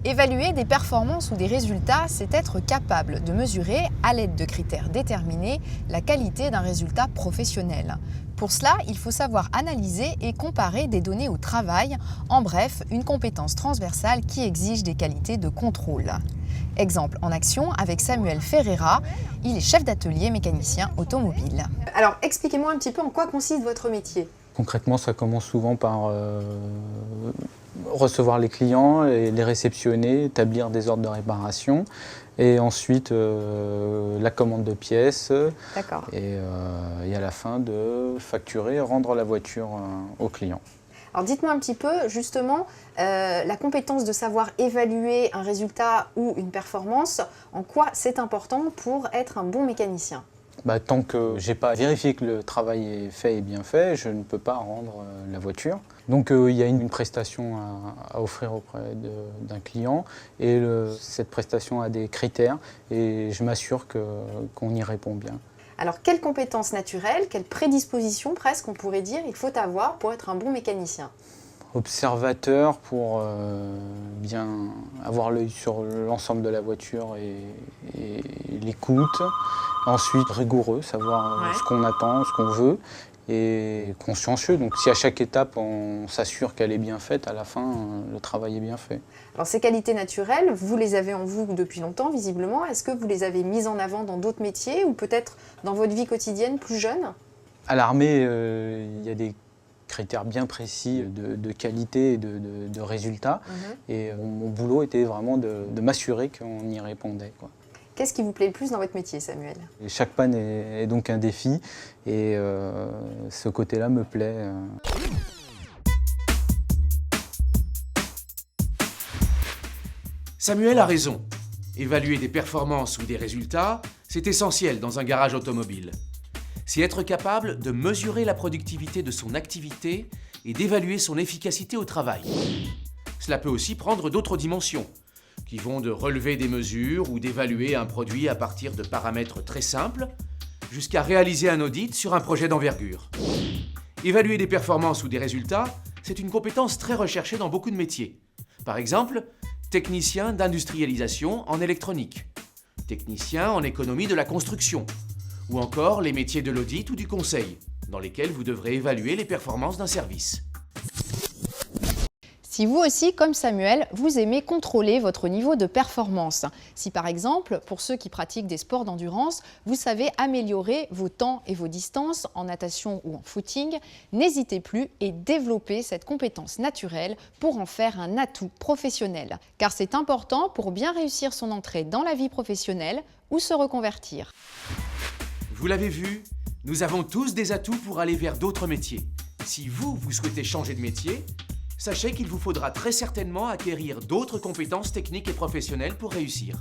Évaluer des performances ou des résultats, c'est être capable de mesurer, à l'aide de critères déterminés, la qualité d'un résultat professionnel. Pour cela, il faut savoir analyser et comparer des données au travail, en bref, une compétence transversale qui exige des qualités de contrôle. Exemple en action avec Samuel Ferreira, il est chef d'atelier mécanicien automobile. Alors, expliquez-moi un petit peu en quoi consiste votre métier. Concrètement, ça commence souvent par recevoir les clients, les réceptionner, établir des ordres de réparation et ensuite la commande de pièces et à la fin de facturer et rendre la voiture au client. Alors dites-moi un petit peu justement la compétence de savoir évaluer un résultat ou une performance, en quoi c'est important pour être un bon mécanicien? Tant que je n'ai pas vérifié que le travail est fait et bien fait, je ne peux pas rendre la voiture. Donc il y a une prestation à offrir auprès d'un client et cette prestation a des critères et je m'assure qu'on y répond bien. Alors quelles compétences naturelles, quelles prédispositions presque on pourrait dire il faut avoir pour être un bon mécanicien? Observateur pour bien avoir l'œil sur l'ensemble de la voiture et l'écoute. Ensuite, rigoureux, savoir ce qu'on attend, ce qu'on veut, et consciencieux. Donc si à chaque étape on s'assure qu'elle est bien faite, à la fin le travail est bien fait. Alors ces qualités naturelles, vous les avez en vous depuis longtemps visiblement. Est-ce que vous les avez mises en avant dans d'autres métiers ou peut-être dans votre vie quotidienne plus jeune? À l'armée, il y a des critères bien précis de qualité et de résultats. Et mon boulot était vraiment de m'assurer qu'on y répondait, quoi. Qu'est-ce qui vous plaît le plus dans votre métier, Samuel? Et chaque panne est donc un défi et ce côté-là me plaît. Samuel a raison. Évaluer des performances ou des résultats, c'est essentiel dans un garage automobile. C'est être capable de mesurer la productivité de son activité et d'évaluer son efficacité au travail. Cela peut aussi prendre d'autres dimensions, qui vont de relever des mesures ou d'évaluer un produit à partir de paramètres très simples, jusqu'à réaliser un audit sur un projet d'envergure. Évaluer des performances ou des résultats, c'est une compétence très recherchée dans beaucoup de métiers. Par exemple, technicien d'industrialisation en électronique, technicien en économie de la construction, ou encore les métiers de l'audit ou du conseil, dans lesquels vous devrez évaluer les performances d'un service. Si vous aussi, comme Samuel, vous aimez contrôler votre niveau de performance, si par exemple, pour ceux qui pratiquent des sports d'endurance, vous savez améliorer vos temps et vos distances en natation ou en footing, n'hésitez plus et développez cette compétence naturelle pour en faire un atout professionnel. Car c'est important pour bien réussir son entrée dans la vie professionnelle ou se reconvertir. Vous l'avez vu, nous avons tous des atouts pour aller vers d'autres métiers. Si vous souhaitez changer de métier, sachez qu'il vous faudra très certainement acquérir d'autres compétences techniques et professionnelles pour réussir.